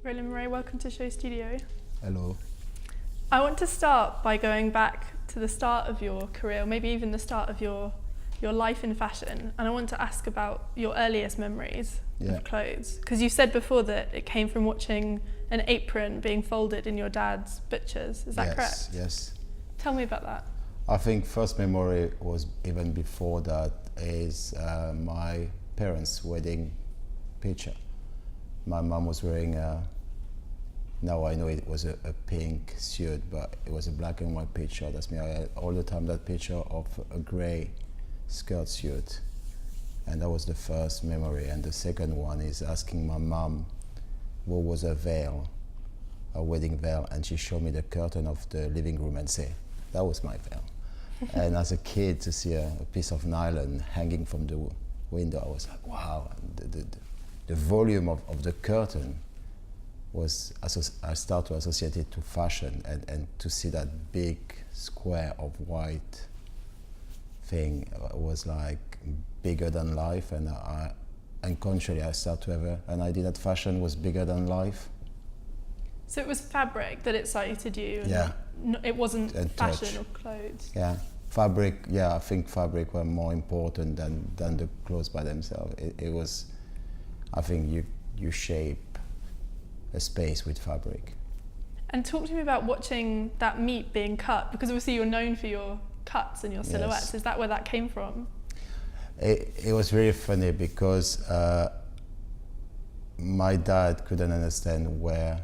Roland, Mouret, welcome to SHOWstudio. Hello. I want to start by going back to the start of your career, maybe even the start of your life in fashion, and I want to ask about your earliest memories of clothes. Because you said before that it came from watching an apron being folded in your dad's butcher's, is that correct? Yes. Tell me about that. I think first memory was even before that is my parents' wedding picture. My mom was wearing now I know it was a pink suit, but it was a black and white picture. That's me. I had all the time that picture of a grey skirt suit. And that was the first memory. And the second one is asking my mom what was her veil, her wedding veil, and she showed me the curtain of the living room and say, that was my veil. And as a kid, to see a piece of nylon hanging from the window, I was like, wow. The volume of the curtain was, I started to associate it to fashion, and to see that big square of white thing was like bigger than life, and unconsciously I started to have an idea that fashion was bigger than life. So it was fabric that excited you? Yeah. It wasn't and fashion touch. or clothes? Yeah. Fabric, I think fabric were more important than the clothes by themselves. It was, I think you shape a space with fabric. And talk to me about watching that meat being cut, because obviously you're known for your cuts and your silhouettes. Yes. Is that where that came from? It was really funny because my dad couldn't understand where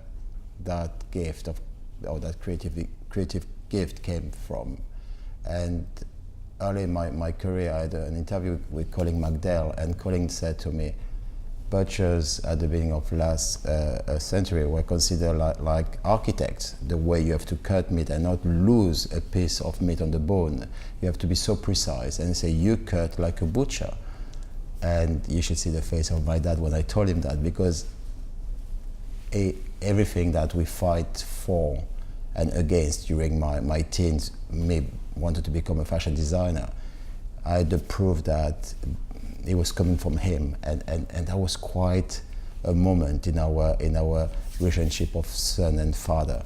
that gift or that creative gift came from. And early in my career, I had an interview with Colin McDowell, and Colin said to me, butchers at the beginning of last century were considered like architects. The way you have to cut meat and not lose a piece of meat on the bone. You have to be so precise. And he said, you cut like a butcher. And you should see the face of my dad when I told him that, because everything that we fight for and against during my teens, me wanted to become a fashion designer, I had the proof that it was coming from him, and that was quite a moment in our relationship of son and father,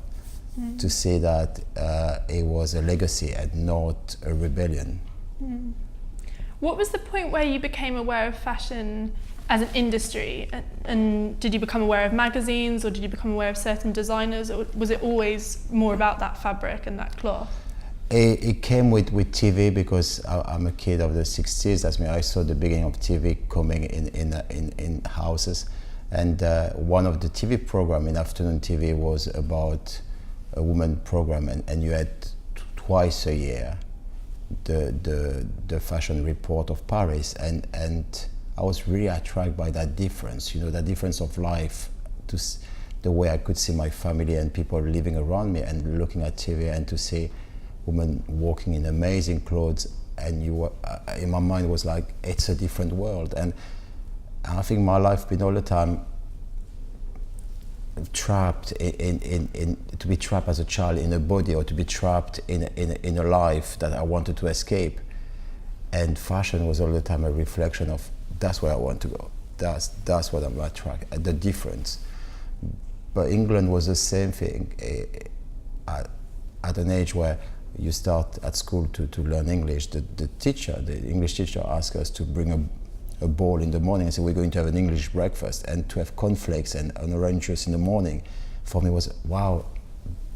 to see that it was a legacy and not a rebellion. What was the point where you became aware of fashion as an industry, and did you become aware of magazines, or did you become aware of certain designers, or was it always more about that fabric and that cloth? It came with TV, because I'm a kid of the 60s. That's me. I saw the beginning of TV coming in houses, and one of the TV program in afternoon TV was about a woman program, and you had twice a year the fashion report of Paris, and I was really attracted by that difference. That difference of life, to the way I could see my family and people living around me, and looking at TV and to see women walking in amazing clothes, and in my mind was like, it's a different world. And I think my life been all the time trapped to be trapped as a child in a body, or to be trapped in a life that I wanted to escape. And fashion was all the time a reflection of, that's where I want to go. That's what I'm attracted, the difference. But England was the same thing. At an age where you start at school to learn English, the English teacher asked us to bring a bowl in the morning and say, we're going to have an English breakfast, and to have cornflakes and an orange juice in the morning. For me was, wow,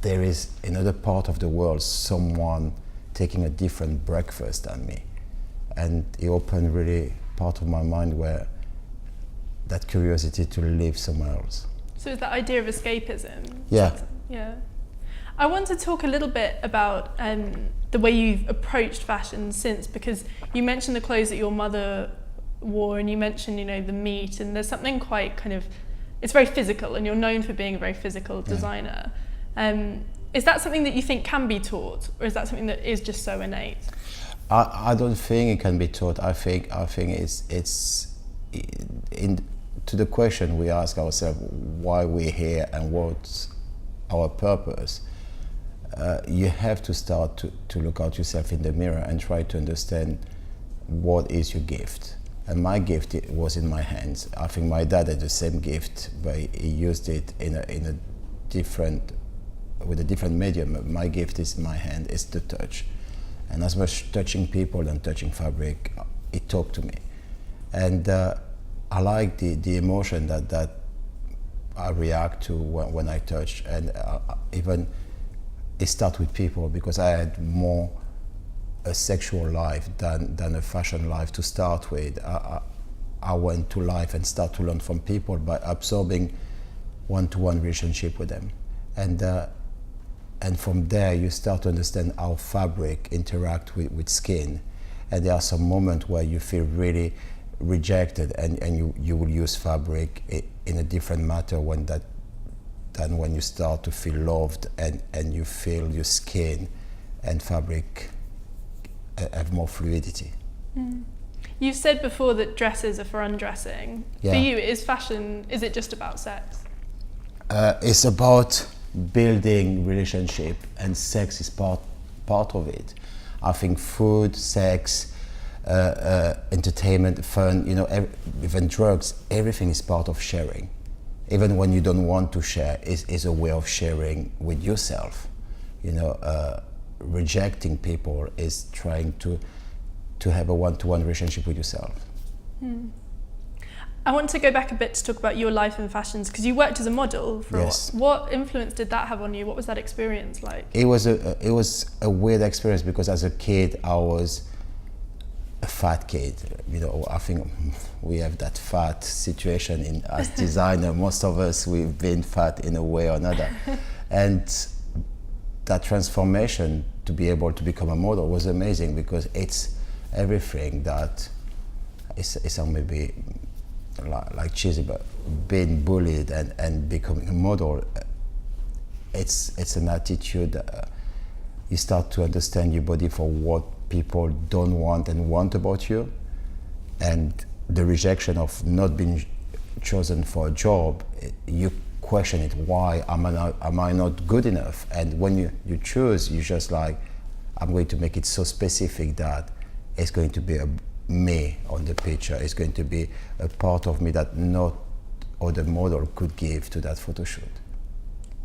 there is another part of the world, someone taking a different breakfast than me. And it opened really part of my mind, where that curiosity to live somewhere else. So it's that idea of escapism? Yeah. Yeah. I want to talk a little bit about the way you've approached fashion since, because you mentioned the clothes that your mother wore, and you mentioned, the meat, and there's something quite it's very physical, and you're known for being a very physical designer. Is that something that you think can be taught, or is that something that is just so innate? I don't think it can be taught. I think it's to the question we ask ourselves, why we're here and what's our purpose. You have to start to look at yourself in the mirror and try to understand what is your gift. and my gift was in my hands. I think my dad had the same gift, but he used it in a different, with a different medium. My gift is in my hand, is the touch. And as much touching people and touching fabric, it talked to me. And I like the emotion that I react to when I touch. And even it starts with people, because I had more a sexual life than a fashion life to start with. I went to life and start to learn from people by absorbing one-to-one relationship with them. And from there you start to understand how fabric interact with skin. And there are some moments where you feel really rejected, and you will use fabric in a different matter than when you start to feel loved, and you feel your skin and fabric have more fluidity. You've said before that dresses are for undressing. Yeah. For you, is fashion, is it just about sex? It's about building relationship, and sex is part of it. I think food, sex, entertainment, fun, even drugs, everything is part of sharing. Even when you don't want to share, is a way of sharing with yourself. Rejecting people is trying to have a one-to-one relationship with yourself. I want to go back a bit to talk about your life in fashions, because you worked as a model for Yes. a while. What influence did that have on you? What was that experience like? It was a weird experience, because as a kid I was a fat kid. I think we have that fat situation as designer. Most of us, we've been fat in a way or another. And that transformation to be able to become a model was amazing, because it's everything that is maybe like cheesy, but being bullied and becoming a model, it's an attitude. You start to understand your body for what people don't want and want about you, and the rejection of not being chosen for a job, you question it. Why am I not good enough? And when you choose, you just like, I'm going to make it so specific that it's going to be a me on the picture. It's going to be a part of me that no other model could give to that photo shoot.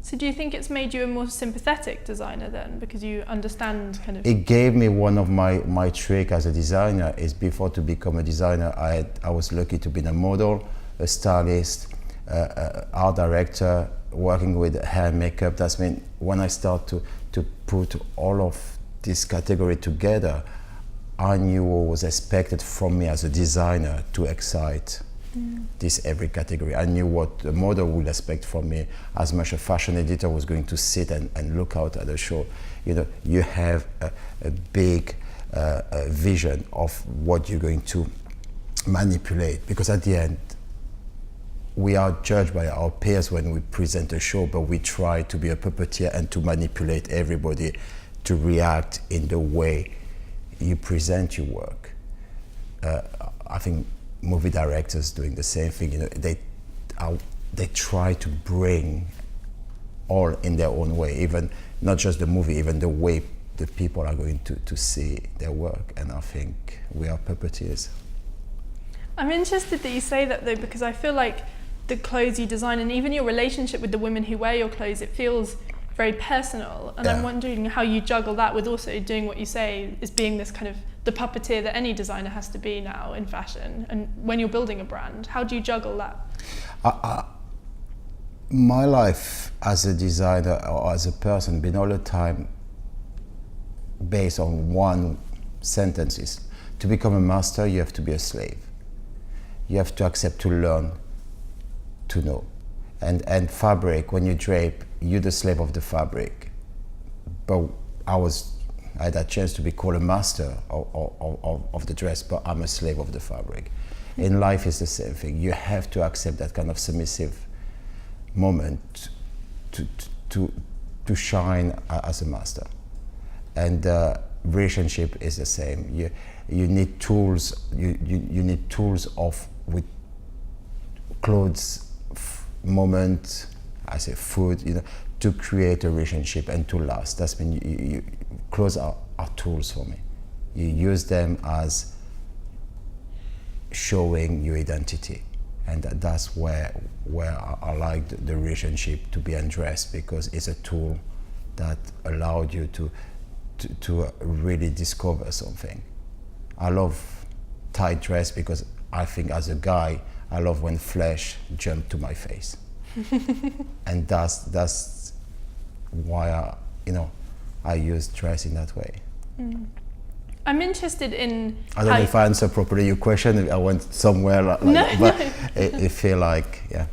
So do you think it's made you a more sympathetic designer then, because you understand kind of... It gave me one of my trick as a designer is, before to become a designer, I was lucky to be a model, a stylist, art director, working with hair and makeup. That's mean when I start to put all of this category together, I knew what was expected from me as a designer to excite this every category. I knew what the model would expect from me, as much a fashion editor was going to sit and look out at the show. You have a big vision of what you're going to manipulate, because at the end, we are judged by our peers when we present a show, but we try to be a puppeteer and to manipulate everybody to react in the way you present your work. I think movie directors doing the same thing. They try to bring all in their own way, even not just the movie, even the way the people are going to see their work. And I think we are puppeteers. I'm interested that you say that though, because I feel like the clothes you design and even your relationship with the women who wear your clothes, it feels very personal, and I'm wondering how you juggle that with also doing what you say is being this kind of the puppeteer that any designer has to be now in fashion, and when you're building a brand, how do you juggle that? My life as a designer or as a person been all the time based on one sentence: is to become a master, you have to be a slave. You have to accept to learn, to know. And fabric, when you drape, you're the slave of the fabric. But I had that chance to be called a master of the dress, but I'm a slave of the fabric. In life, it's the same thing. You have to accept that kind of submissive moment to shine as a master. And relationship is the same. You need tools. You need tools with clothes, moment, I say food, to create a relationship and to last. That's when clothes are tools for me. You use them as showing your identity. And that's where I like the relationship to be undressed, because it's a tool that allowed you to really discover something. I love tight dress because I think as a guy, I love when flesh jump to my face. And that's why I use dress in that way. Mm. I'm interested in. I don't know if I answer properly your question. I went somewhere but it feel like, yeah.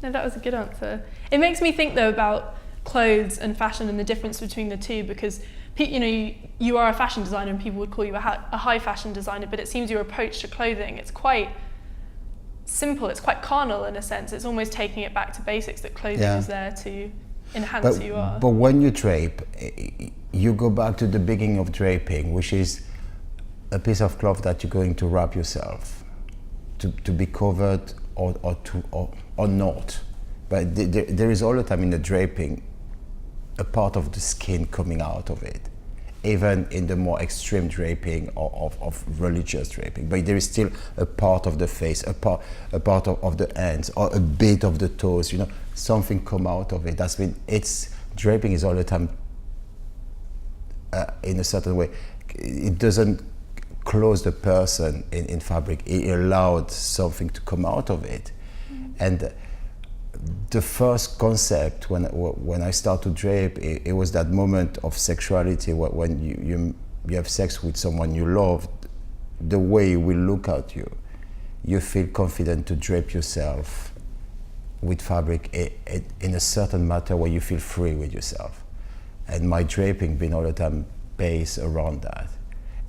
No, that was a good answer. It makes me think though about clothes and fashion and the difference between the two, because you are a fashion designer and people would call you a high fashion designer, but it seems your approach to clothing, it's quite simple, it's quite carnal in a sense. It's almost taking it back to basics, that clothing is there to enhance who you are. But when you drape, you go back to the beginning of draping, which is a piece of cloth that you're going to wrap yourself to be covered or not. But there is all the time in the draping a part of the skin coming out of it, even in the more extreme draping of religious draping. But there is still a part of the face, a part of the hands, or a bit of the toes. Something come out of it. Draping is all the time in a certain way. It doesn't close the person in fabric. It allowed something to come out of it. And the first concept when I start to drape, it was that moment of sexuality when you have sex with someone you love. The way he will look at you, you feel confident to drape yourself with fabric in a certain matter where you feel free with yourself. And my draping being all the time based around that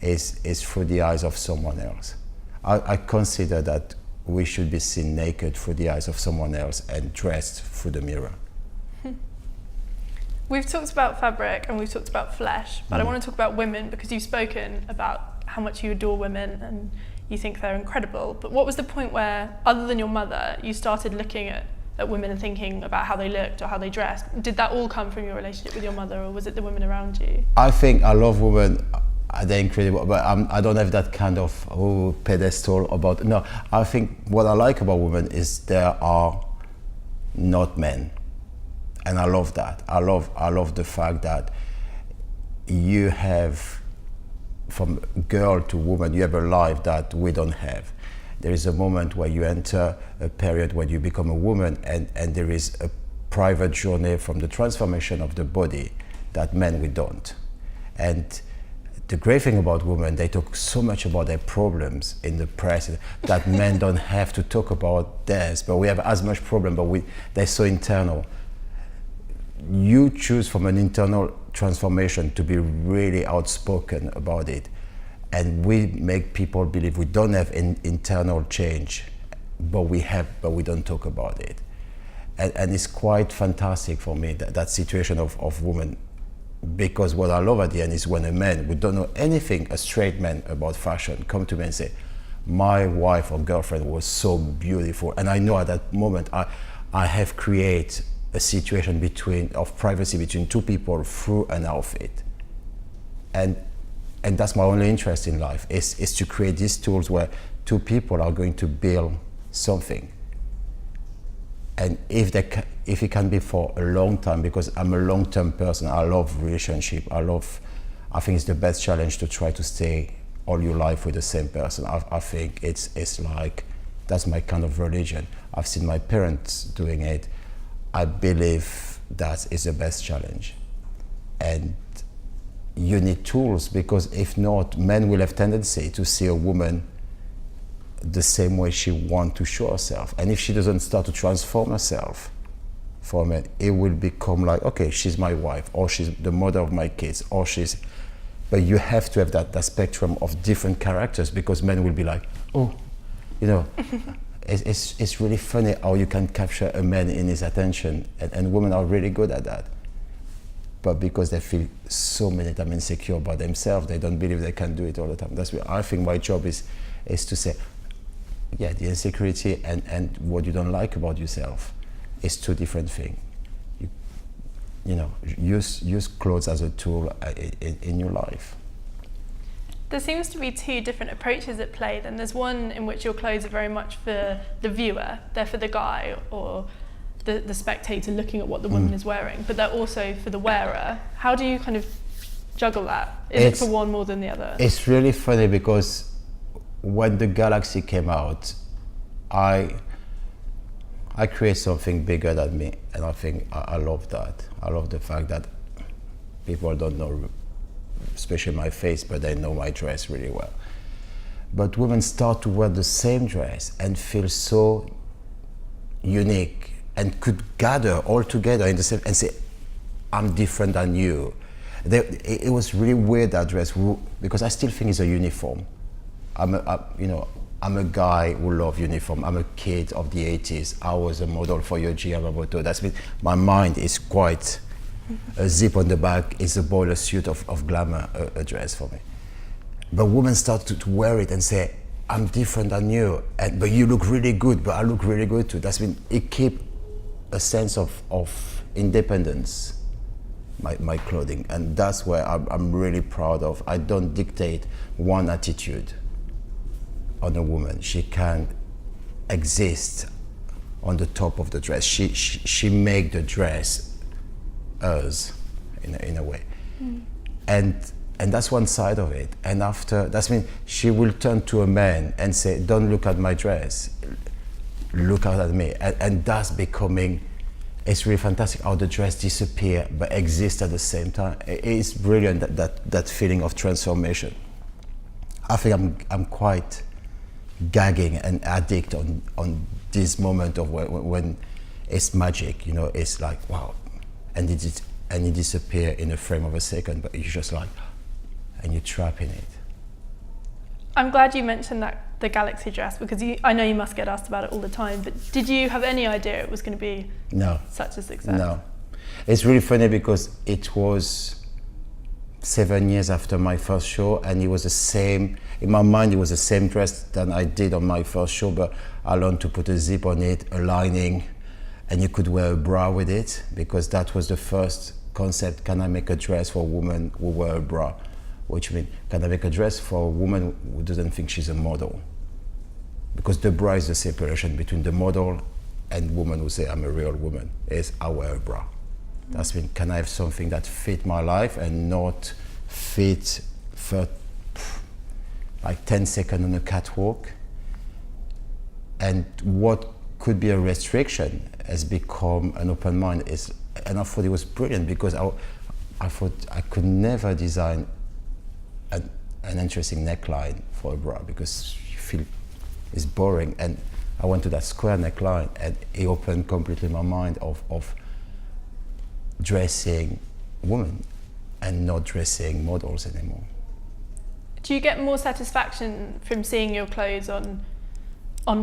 is through the eyes of someone else. I consider that we should be seen naked through the eyes of someone else and dressed through the mirror. We've talked about fabric and we've talked about flesh, but I want to talk about women, because you've spoken about how much you adore women and you think they're incredible. But what was the point where, other than your mother, you started looking at women and thinking about how they looked or how they dressed? Did that all come from your relationship with your mother, or was it the women around you? I think I love women. They're incredible, but I don't have that kind of pedestal about. No, I think what I like about women is they are not men, and I love that. I love the fact that you have, from girl to woman, you have a life that we don't have. There is a moment where you enter a period when you become a woman, and there is a private journey from the transformation of the body that men we don't. And the great thing about women, they talk so much about their problems in the press that men don't have to talk about theirs, but we have as much problem, but they're so internal. You choose from an internal transformation to be really outspoken about it, and we make people believe we don't have an internal change, but we don't talk about it. And it's quite fantastic for me, that situation of women. Because what I love at the end is when a man who don't know anything, a straight man, about fashion, come to me and say, my wife or girlfriend was so beautiful. And I know at that moment I have created a situation of privacy between two people through an outfit. And that's my only interest in life, is to create these tools where two people are going to build something. And if it can be for a long time, because I'm a long-term person, I love relationship. I think it's the best challenge to try to stay all your life with the same person. I think it's like, that's my kind of religion. I've seen my parents doing it. I believe that is the best challenge. And you need tools, because if not, men will have tendency to see a woman the same way she wants to show herself. And if she doesn't start to transform herself for men, it will become like, okay, she's my wife, or she's the mother of my kids, or she's... But you have to have that spectrum of different characters, because men will be like, oh, it's really funny how you can capture a man in his attention, and women are really good at that. But because they feel so many times insecure about themselves, they don't believe they can do it all the time. That's why I think my job is to say, yeah, the insecurity and what you don't like about yourself is two different things. Use clothes as a tool in your life. There seems to be two different approaches at play then. There's one in which your clothes are very much for the viewer, they're for the guy or the spectator looking at what the woman is wearing, but they're also for the wearer. How do you kind of juggle that? Is it for one more than the other? It's really funny because when the Galaxy came out, I create something bigger than me, and I think I love that. I love the fact that people don't know, especially my face, but they know my dress really well. But women start to wear the same dress and feel so unique and could gather all together in the same and say, I'm different than you. It was really weird, that dress, because I still think it's a uniform. I'm a guy who loves uniform. I'm a kid of the 80s. I was a model for Yohji Yamamoto. That's mean my mind is quite a zip on the back is a boiler suit of glamour, a dress for me. But women start to wear it and say, I'm different than you, but you look really good, but I look really good too. That's mean it keep a sense of independence, my clothing, and that's where I'm really proud of. I don't dictate one attitude on a woman. She can exist on the top of the dress. She make the dress hers in a way. And that's one side of it. And after, that's mean she will turn to a man and say, don't look at my dress, look out at me. And that's becoming, it's really fantastic how the dress disappear but exist at the same time. It's brilliant, that feeling of transformation. I think I'm quite gagging and addict on this moment of when it's magic, it's like, wow. And it disappear in a frame of a second, but you're just like, and you're trapped in it. I'm glad you mentioned the Galaxy dress, because I know you must get asked about it all the time, but did you have any idea it was going to be such a success? No. It's really funny because it was 7 years after my first show, and it was the same, in my mind it was the same dress that I did on my first show, but I learned to put a zip on it, a lining, and you could wear a bra with it, because that was the first concept. Can I make a dress for a woman who wear a bra? Which means, can I make a dress for a woman who doesn't think she's a model? Because the bra is the separation between the model and woman who say, I'm a real woman, is I wear a bra. That's mean, can I have something that fit my life and not fit for like 10 seconds on a catwalk? And what could be a restriction has become an open mind. And I thought it was brilliant, because I thought I could never design an interesting neckline for a bra, because you feel it's boring. And I went to that square neckline, and it opened completely my mind of dressing women and not dressing models anymore. Do you get more satisfaction from seeing your clothes on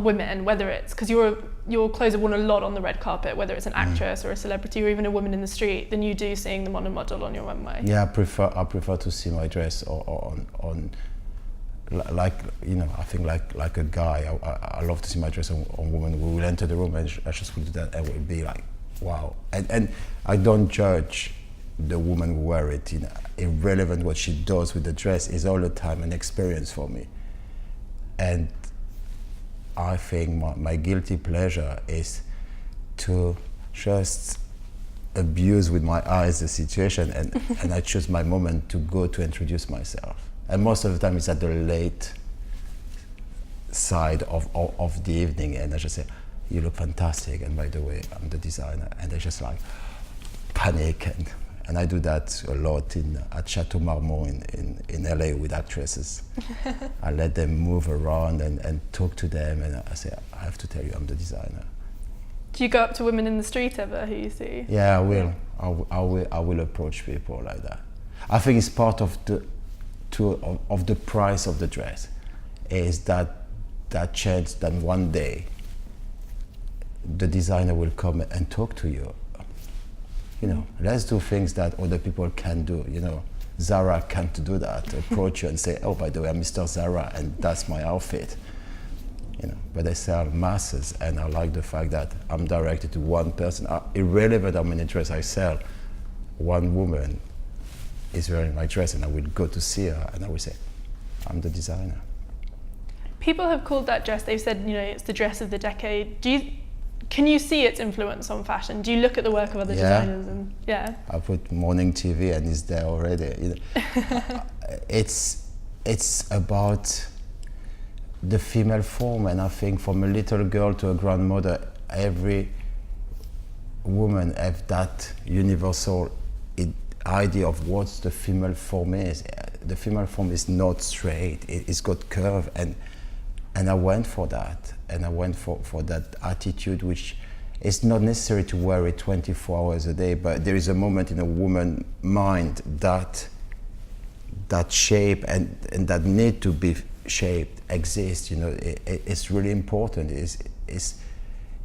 women, whether it's because your clothes are worn a lot on the red carpet, whether it's an actress or a celebrity or even a woman in the street, than you do seeing them on a model on your runway? Yeah, I prefer to see my dress on like, I think like a guy. I love to see my dress on women who will enter the room, and I just will do that, and it will be like, wow. And I don't judge the woman who wear it. Irrelevant what she does with the dress is all the time an experience for me. And I think my guilty pleasure is to just abuse with my eyes the situation, and I choose my moment to go to introduce myself. And most of the time it's at the late side of the evening, and I just say, you look fantastic, and by the way, I'm the designer. And they just like panic, and I do that a lot at Chateau Marmont in LA with actresses. I let them move around and talk to them, and I say, I have to tell you, I'm the designer. Do you go up to women in the street ever who you see? Yeah, I will. I will approach people like that. I think it's part of the price of the dress, is that chance that one day the designer will come and talk to you. Let's do things that other people can do. Zara can't do that. Approach you and say, oh, by the way, I'm Mr. Zara, and that's my outfit. But they sell masses, and I like the fact that I'm directed to one person. Irrelevant how many dresses I sell, one woman is wearing my dress, and I will go to see her, and I will say, I'm the designer. People have called that dress, they've said, it's the dress of the decade. Can you see its influence on fashion? Do you look at the work of other designers? And I put morning TV and it's there already. It's about the female form, and I think from a little girl to a grandmother, every woman have that universal idea of what the female form is. The female form is not straight, it's got curve, and I went for that, and I went for that attitude, which is not necessary to wear it 24 hours a day, but there is a moment in a woman's mind that shape and that need to be shaped exists. It's really important.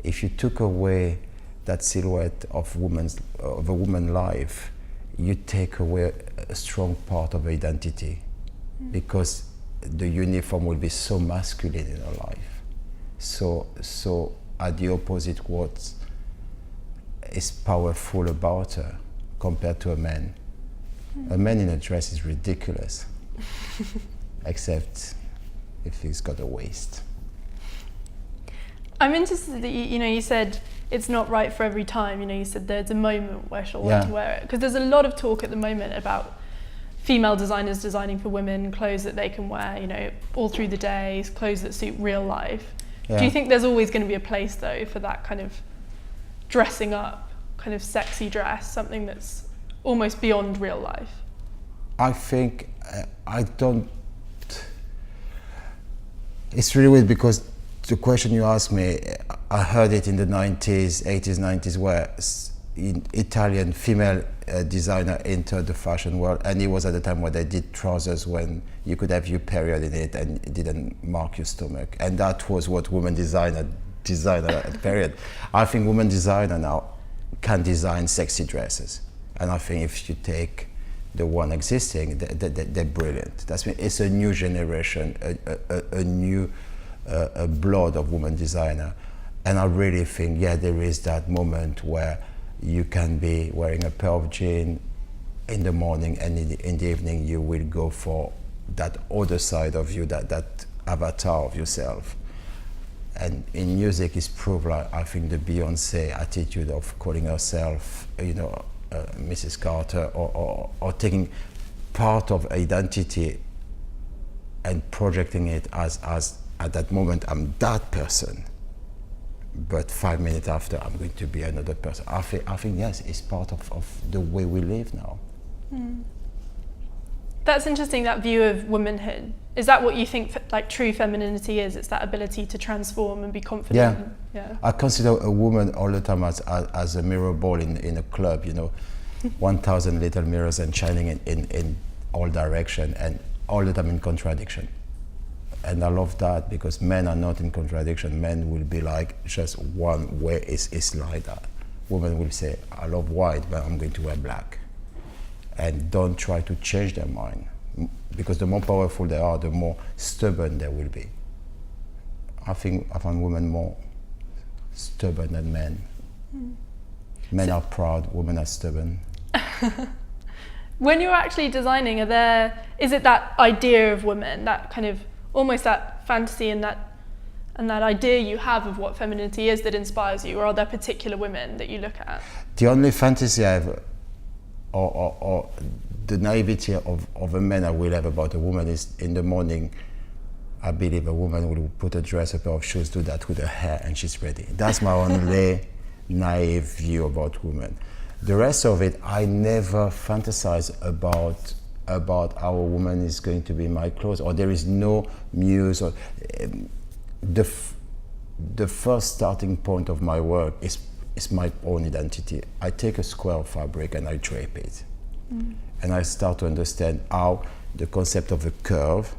If you took away that silhouette of a woman's life, you take away a strong part of identity, because the uniform will be so masculine in her life. So at the opposite, what is powerful about her compared to a man. A man in a dress is ridiculous, except if he's got a waist. I'm interested that you said it's not right for every time. You said there's a moment where she'll want to wear it, because there's a lot of talk at the moment about female designers designing for women, clothes that they can wear, all through the day, clothes that suit real life. Yeah. Do you think there's always going to be a place, though, for that kind of dressing up, kind of sexy dress, something that's almost beyond real life? I think I don't. It's really weird, because the question you asked me, I heard it in the 90s, 80s, 90s, where Italian female designer entered the fashion world, and it was at the time where they did trousers when you could have your period in it and it didn't mark your stomach, and that was what women designer at the period. I think women designer now can design sexy dresses, and I think if you take the one existing, they're brilliant. It's a new generation, a new blood of women designer, and I really think there is that moment where you can be wearing a pair of jeans in the morning, and in the evening you will go for that other side of you, that avatar of yourself. And in music is proved, like, I think the Beyonce attitude of calling herself, Mrs. Carter, or taking part of identity and projecting it as at that moment I'm that person, but 5 minutes after I'm going to be another person. I think yes, it's part of the way we live now. That's interesting, that view of womanhood. Is that what you think true femininity is? It's that ability to transform and be confident? Yeah. I consider a woman all the time as a mirror ball in a club, 1,000 little mirrors and shining in all direction and all the time in contradiction. And I love that, because men are not in contradiction. Men will be like just one way, is like that. Women will say, I love white, but I'm going to wear black. And don't try to change their mind, because the more powerful they are, the more stubborn they will be. I find women more stubborn than men. Men are proud, women are stubborn. When you're actually designing, is it that idea of women, that kind of almost that fantasy and that idea you have of what femininity is that inspires you, or are there particular women that you look at? The only fantasy I have, or the naivety of a man I will have about a woman, is in the morning, I believe a woman will put a dress, a pair of shoes, do that with her hair, and she's ready. That's my only naive view about women. The rest of it, I never fantasize about how a woman is going to be in my clothes, or there is no muse. Or the first starting point of my work is my own identity. I take a square of fabric and I drape it, and I start to understand how the concept of a curve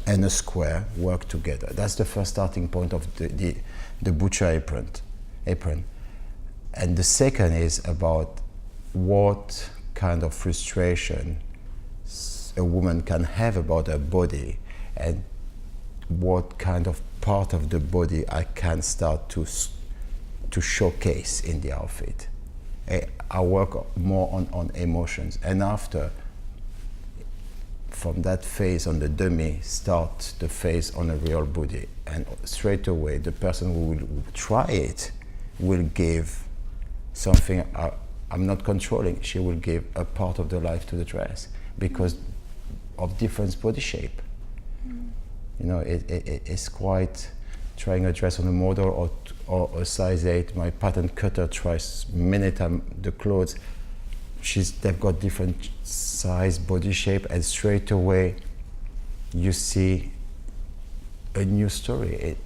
and a square work together. That's the first starting point of the butcher apron. And the second is about what kind of frustration a woman can have about her body, and what kind of part of the body I can start to showcase in the outfit. I work more on emotions, and after from that phase on the dummy start the phase on a real body, and straight away the person who will try it will give something I'm not controlling. She will give a part of the life to the dress because of different body shape. You know, it's quite trying a dress on a model or a size 8. My pattern cutter tries many times the clothes. They've got different size, body shape, and straight away you see a new story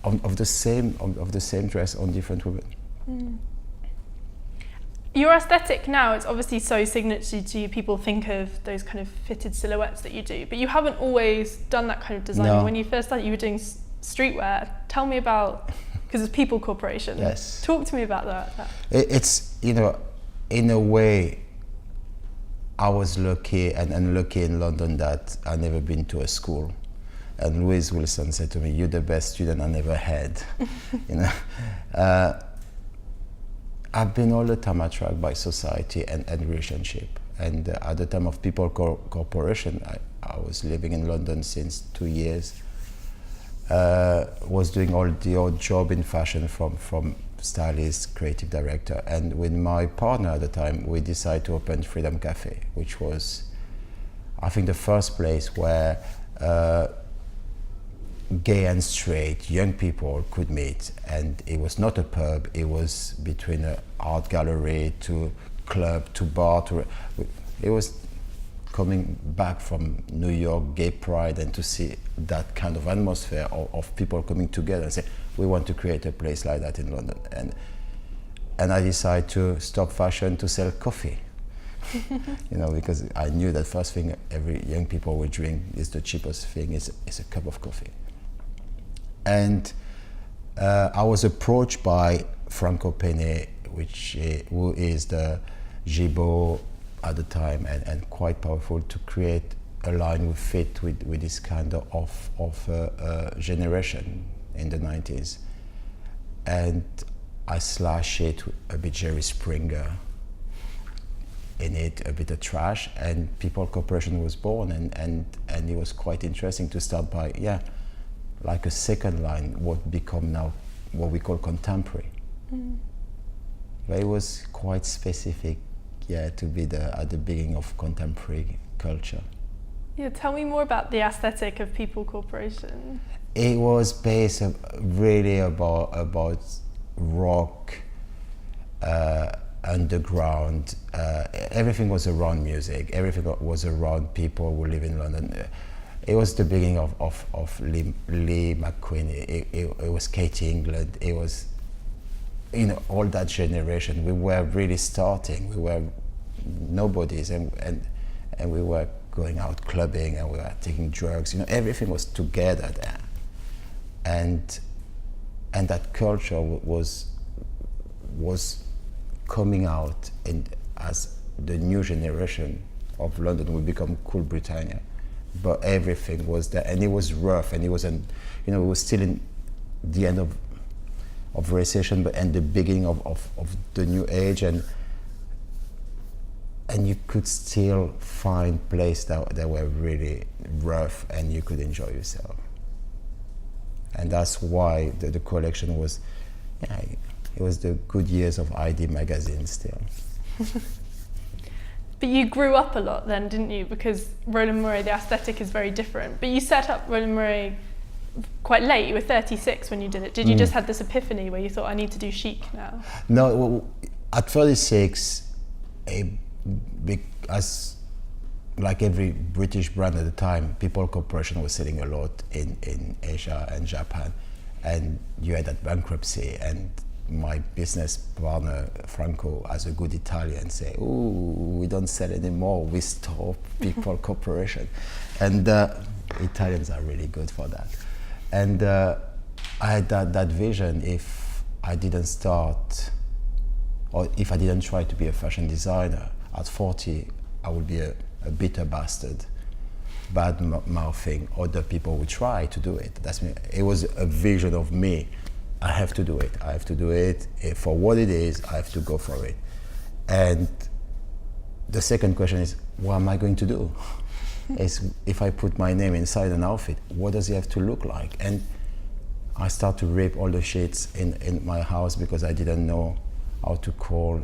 of the same dress on different women. Your aesthetic now, it's obviously so signature to you. People think of those kind of fitted silhouettes that you do, but you haven't always done that kind of design. No. When you first started, you were doing streetwear. Tell me about, because it's People Corporation. Yes. Talk to me about that. It's, you know, in a way, I was lucky and unlucky in London that I never been to a school. And Louise Wilson said to me, "You're the best student I never had." You know, I've been all the time attracted by society and relationship. And at the time of People Corporation, I was living in London since 2 years. Was doing all the odd job in fashion from stylist, creative director, and with my partner at the time, we decided to open Freedom Cafe, which was, I think, the first place where gay and straight young people could meet. And it was not a pub, it was between an art gallery to club to bar. It was coming back from New York Gay Pride, and to see that kind of atmosphere of people coming together and say, we want to create a place like that in London. And I decided to stop fashion to sell coffee. You know, because I knew that first thing every young people will drink is the cheapest thing, is a cup of coffee. And I was approached by Franco Pene, who is the Gibault at the time, and quite powerful, to create a line with fit with this kind of generation in the 90s. And I slashed it a bit Jerry Springer in it, a bit of trash, and People Corporation was born, and it was quite interesting to start by, like a second line, what become now what we call contemporary. But it was quite specific, to be at the beginning of contemporary culture. Yeah, tell me more about the aesthetic of People Corporation. It was based really about rock, underground. Everything was around music. Everything was around people who live in London. It was the beginning of Lee McQueen. It was Katie England. It was, you know, all that generation. We were really starting. We were nobodies, and we were going out clubbing, and we were taking drugs. You know, everything was together there, and that culture was coming out, and as the new generation of London would become Cool Britannia. But everything was there, and it was rough, and it wasn't, you know, it was still in the end of recession, but and the beginning of the new age, and you could still find places that were really rough, and you could enjoy yourself. And that's why the collection was, it was the good years of ID magazine still. But you grew up a lot then, didn't you? Because Roland Mouret, the aesthetic is very different. But you set up Roland Mouret quite late. You were 36 when you did it. Did you just have this epiphany where you thought, I need to do chic now? No, well, at 36, as like every British brand at the time, People Corporation was selling a lot in Asia and Japan. And you had that bankruptcy, and my business partner, Franco, as a good Italian, say, "Ooh, we don't sell anymore, we stop People Corporation." And Italians are really good for that. And I had that vision, if I didn't start, or if I didn't try to be a fashion designer, at 40, I would be a bitter bastard, bad-mouthing other people who try to do it. That's me. It was a vision of me. I have to do it. I have to do it. For what it is, I have to go for it. And the second question is, what am I going to do? is if I put my name inside an outfit, what does it have to look like? And I start to rip all the sheets in my house because I didn't know how to call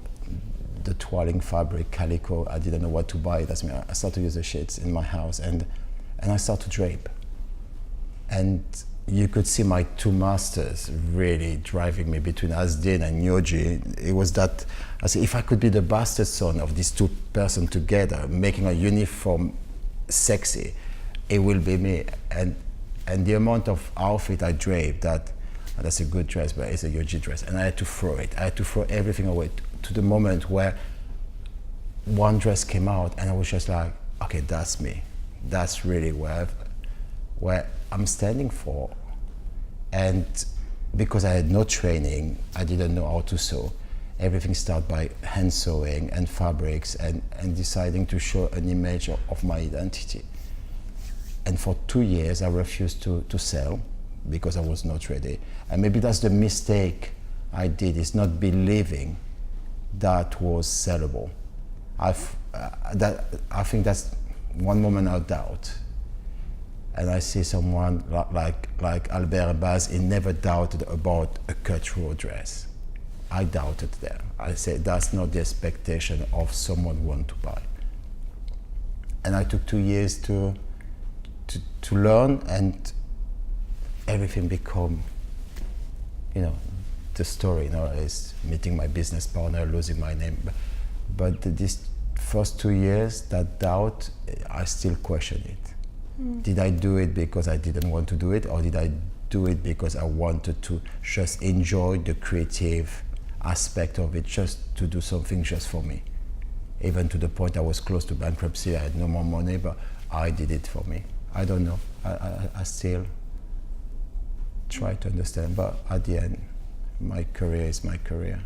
the toiling fabric calico. I didn't know what to buy. That's me. I started to use the sheets in my house, and I started to drape. And you could see my two masters really driving me between Asdin and Yoji. It was that, I said, if I could be the bastard son of these two persons together, making a uniform sexy, it will be me. And the amount of outfit I draped, that's a good dress, but it's a Yoji dress. And I had to throw it. I had to throw everything away to the moment where one dress came out and I was just like, okay, that's me. That's really where I'm standing for. And because I had no training, I didn't know how to sew. Everything started by hand sewing and fabrics and deciding to show an image of my identity. And for 2 years, I refused to sell because I was not ready. And maybe that's the mistake I did, is not believing that was sellable. I think that's one moment I doubt. And I see someone like Albert Baz, he never doubted about a cut-through dress. I doubted there. I said, that's not the expectation of someone who wants to buy. And I took 2 years to learn, and everything become, the story, is meeting my business partner, losing my name. But these first 2 years, that doubt, I still question it. Did I do it because I didn't want to do it, or did I do it because I wanted to just enjoy the creative aspect of it, just to do something just for me? Even to the point I was close to bankruptcy, I had no more money, but I did it for me. I don't know. I still try to understand, but at the end, my career is my career.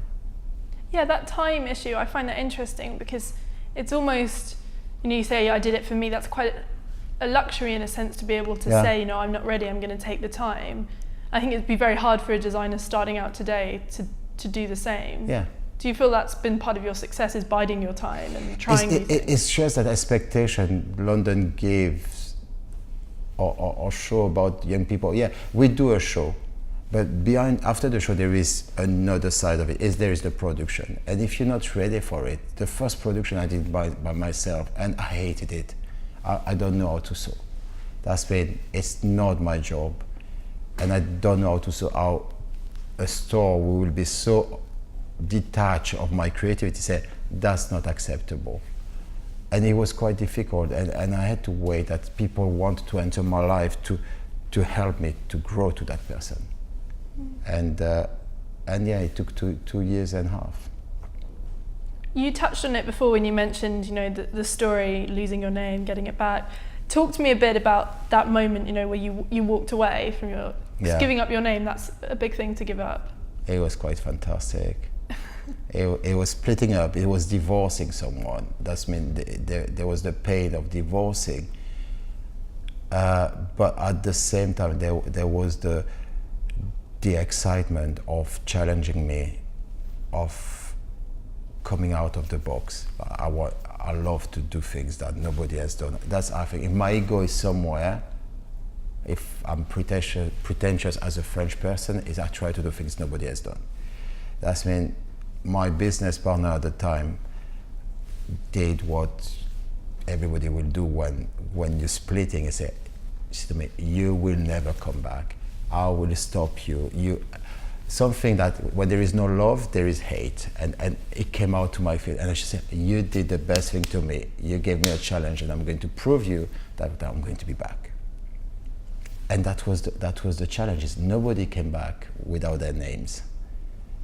Yeah, that time issue, I find that interesting because it's almost, you say, I did it for me, that's quite a luxury in a sense to be able to say, I'm not ready, I'm going to take the time. I think it'd be very hard for a designer starting out today to do the same. Yeah. Do you feel that's been part of your success, is biding your time and trying new things? It's just that expectation London gives or show about young people. Yeah, we do a show, but after the show there is another side of it. There is the production. And if you're not ready for it, the first production I did by myself, and I hated it. I don't know how to sew. It's not my job. And I don't know how to sew. How a store will be so detached of my creativity, say, that's not acceptable. And it was quite difficult, and I had to wait that people wanted to enter my life to help me to grow to that person. And yeah, it took 2 years and a half. You touched on it before when you mentioned, the story, losing your name, getting it back. Talk to me a bit about that moment, where you walked away from giving up your name. That's a big thing to give up. It was quite fantastic. It was splitting up. It was divorcing someone. There was the pain of divorcing, but at the same time there was the excitement of challenging me, of coming out of the box. I love to do things that nobody has done. That's, I think, if my ego is somewhere, if I'm pretentious as a French person, is I try to do things nobody has done. That's my business partner at the time did what everybody will do when you're splitting. He said to me, you will never come back. I will stop you. Something that when there is no love, there is hate. And it came out to my face. And I said, you did the best thing to me. You gave me a challenge, and I'm going to prove you that I'm going to be back. And that was the challenge. Nobody came back without their names,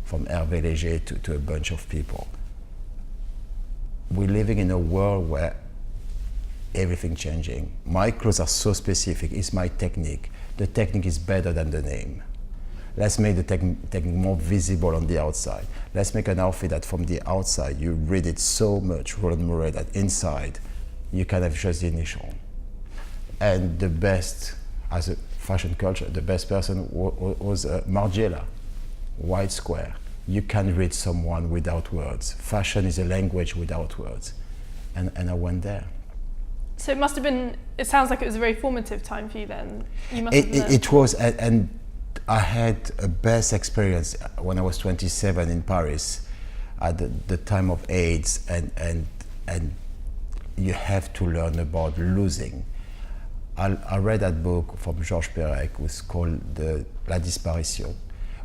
from Hervé Léger to a bunch of people. We're living in a world where everything changing. My clothes are so specific. It's my technique. The technique is better than the name. Let's make the technique more visible on the outside. Let's make an outfit that from the outside you read it so much, Roland Mouret, that inside you can have just the initial. And the best, as a fashion culture, the best person was Margiela, White Square. You can read someone without words. Fashion is a language without words. And I went there. So it must have been, it sounds like it was a very formative time for you then. You must have learned. It was, and I had a best experience when I was 27 in Paris at the time of AIDS, and you have to learn about losing. I read that book from Georges Perec, which is called La Disparition,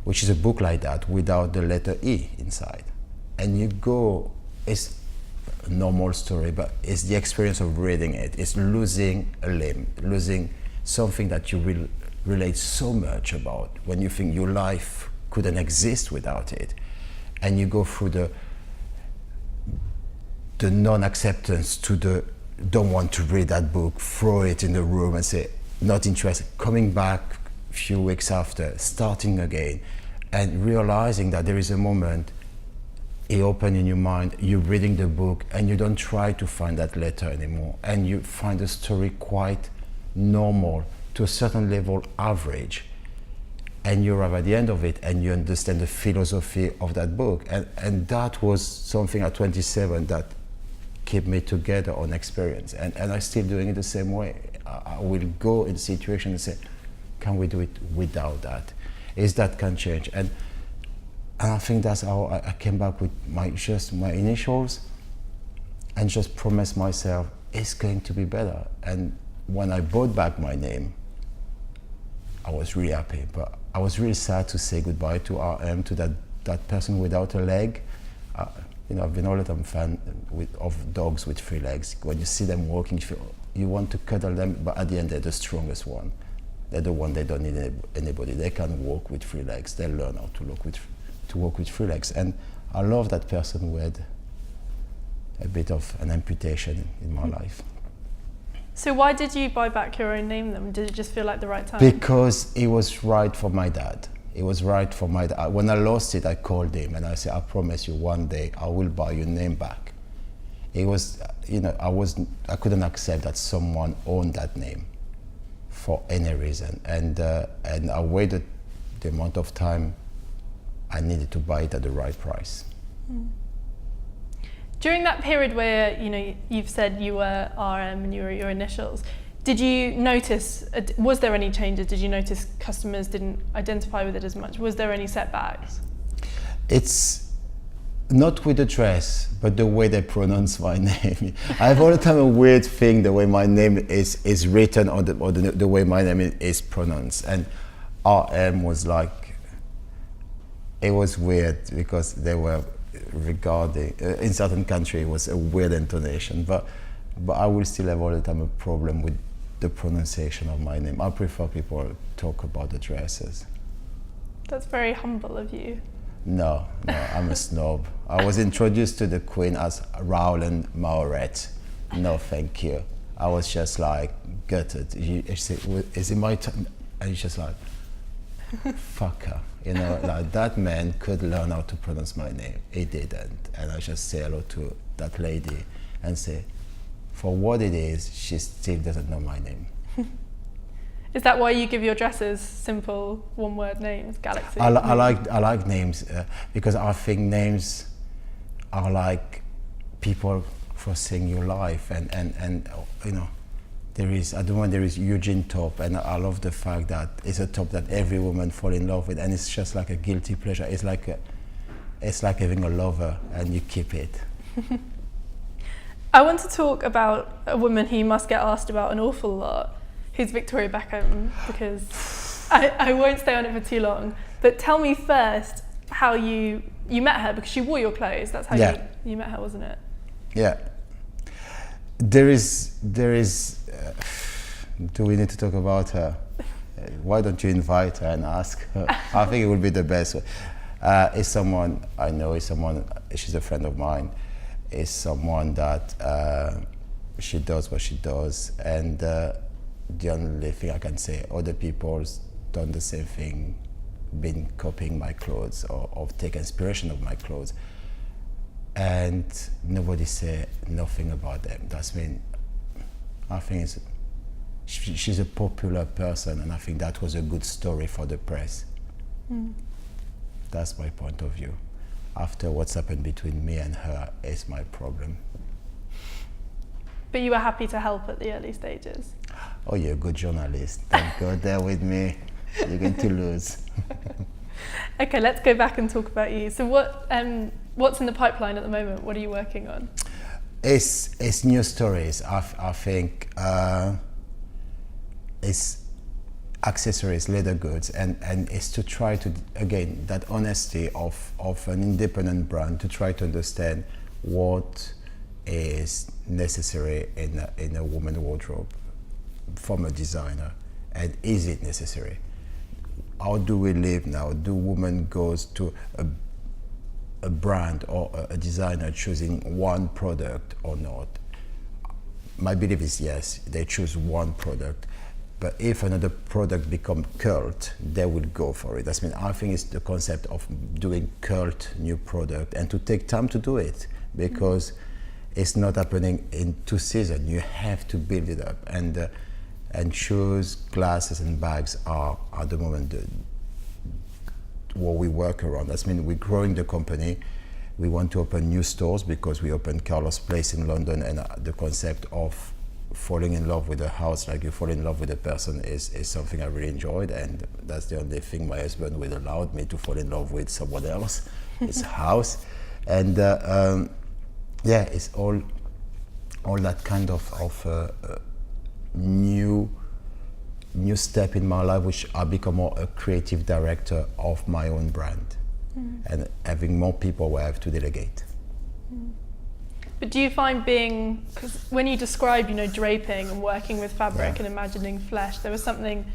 which is a book like that without the letter E inside. And you go, it's a normal story, but it's the experience of reading it. It's losing a limb, losing something that you will relate so much about when you think your life couldn't exist without it. And you go through the non-acceptance to the don't want to read that book, throw it in the room and say, not interested, coming back a few weeks after, starting again, and realizing that there is a moment, it opens in your mind, you're reading the book, and you don't try to find that letter anymore, and you find the story quite normal, to a certain level average, and you arrive at the end of it, and you understand the philosophy of that book, and that was something at 27 that keep me together on experience, and I'm still doing it the same way. I will go in a situation and say, can we do it without that? Is that can change? And I think that's how I came back with my initials, and just promised myself it's going to be better. And when I bought back my name, I was really happy, but I was really sad to say goodbye to RM, to that person without a leg. I've been all the time a fan of dogs with 3 legs. When you see them walking, you want to cuddle them, but at the end they're the strongest one. They're the one they don't need anybody. They can walk with 3 legs. They learn how to walk with 3 legs. And I love that person who had a bit of an amputation in my life. So why did you buy back your own name then? Did it just feel like the right time? Because it was right for my dad. It was right for my dad. When I lost it, I called him and I said, I promise you one day I will buy your name back. It was, I couldn't accept that someone owned that name for any reason. And I waited the amount of time I needed to buy it at the right price. During that period where, you've said you were RM and you were your initials, did you notice, was there any changes? Did you notice customers didn't identify with it as much? Was there any setbacks? It's not with the dress, but the way they pronounce my name. I have all the time a weird thing, the way my name is written or the way my name is pronounced. And RM was like, it was weird because they were regarding, in certain countries it was a weird intonation, but I will still have all the time a problem with the pronunciation of my name. I prefer people talk about the dresses. That's very humble of you. No, I'm a snob. I was introduced to the Queen as Roland Mouret. No, thank you. I was just like gutted. She said, is it my turn? And she's just like, fuck her. Like that man could learn how to pronounce my name. He didn't. And I just say hello to that lady and say, for what it is, she still doesn't know my name. Is that why you give your dresses simple one-word names, Galaxy? I like names because I think names are like people foreseeing your life, and there is Eugene Top, and I love the fact that it's a top that every woman fall in love with, and it's just like a guilty pleasure. It's like having a lover, and you keep it. I want to talk about a woman who you must get asked about an awful lot, who's Victoria Beckham, because I won't stay on it for too long. But tell me first how you met her, because she wore your clothes. That's how you met her, wasn't it? Yeah. There is. Do we need to talk about her? Why don't you invite her and ask her? I think it would be the best way. It's someone I know. She's a friend of mine. Is someone that she does what she does, and the only thing I can say, other people's done the same thing, been copying my clothes or take inspiration of my clothes, and nobody say nothing about them. I think she's a popular person, and I think that was a good story for the press. That's my point of view. After what's happened between me and her is my problem. But you were happy to help at the early stages? Oh, you're a good journalist. Don't go there with me. You're going to lose. Okay, let's go back and talk about you. So what's in the pipeline at the moment? What are you working on? It's new stories. I think it's accessories, leather goods, and it's to try to, again, that honesty of an independent brand, to try to understand what is necessary in a woman's wardrobe from a designer, and is it necessary? How do we live now? Do women goes to a brand or a designer choosing one product or not? My belief is yes, they choose one product. But if another product become cult, they will go for it. I think it's the concept of doing cult new product, and to take time to do it, because it's not happening in 2 seasons. You have to build it up. And shoes, glasses, and bags are at the moment what we work around. We're growing the company. We want to open new stores, because we opened Carlos Place in London, and the concept of falling in love with a house like you fall in love with a person is something I really enjoyed, and that's the only thing my husband will allow me to fall in love with someone else. It's a house. And it's all that kind of new step in my life, which I become more a creative director of my own brand, and having more people where I have to delegate. But do you find because when you describe, draping and working with fabric and imagining flesh, there was something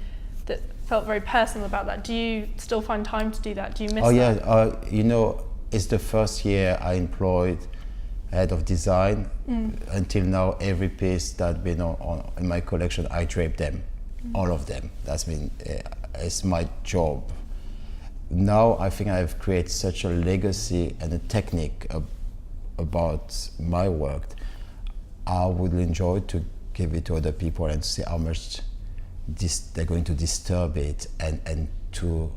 that felt very personal about that. Do you still find time to do that? Do you miss that? Oh yeah, it's the first year I employed head of design. Until now, every piece that's been in my collection, I drape them, all of them. It's my job. Now I think I've created such a legacy and a technique about my work. I would enjoy to give it to other people and see how much they're going to disturb it, and to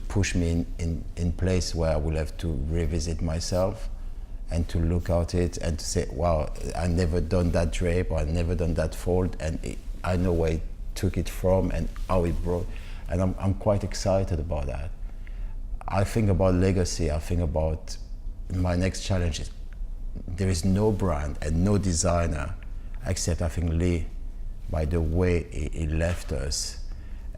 push me in place where I will have to revisit myself, and to look at it and to say, wow, I never done that drape, or I never done that fold, and I know where it took it from and how it brought, and I'm quite excited about that. I think about legacy. I think about my next challenge is, there is no brand and no designer, except I think Lee, by the way he left us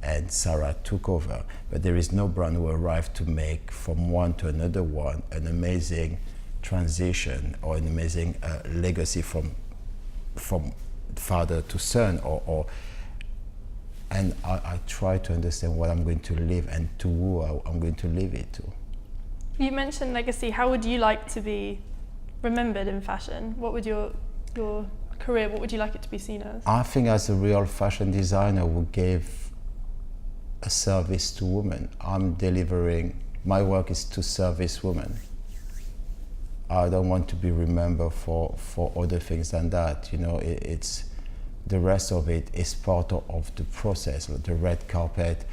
and Sarah took over, but there is no brand who arrived to make from one to another one an amazing transition, or an amazing legacy from father to son, and I try to understand what I'm going to leave, and to who I'm going to leave it to. You mentioned legacy. How would you like to be remembered in fashion? What would your career, what would you like it to be seen as? I think as a real fashion designer who gave a service to women. My work is to service women. I don't want to be remembered for other things than that. It's the rest of it is part of the process, the red carpet,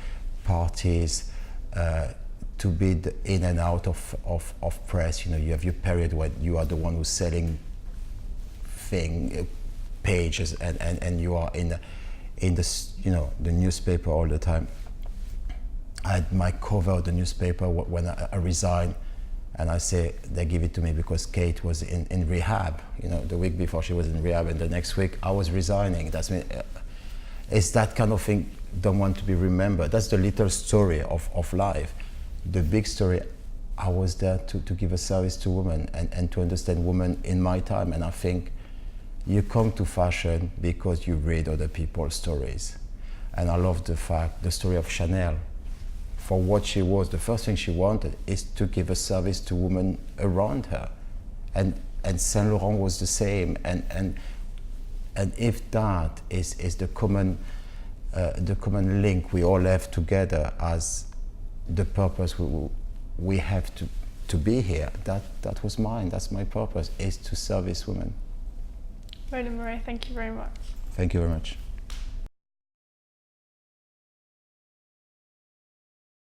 parties, to be the in and out of press. You have your period when you are the one who's selling pages, and you are in the newspaper all the time. I had my cover of the newspaper when I resigned, and I say they give it to me because Kate was in rehab. The week before she was in rehab, and the next week I was resigning. It's that kind of thing. Don't want to be remembered. That's the little story of life. The big story, I was there to give a service to women, and to understand women in my time. And I think you come to fashion because you read other people's stories. And I love the story of Chanel. For what she was, the first thing she wanted is to give a service to women around her. And Saint Laurent was the same. And if that is the common link we all have together as the purpose we have to be here, that was mine. That's my purpose, is to service women. Roland Mouret, thank you very much. Thank you very much.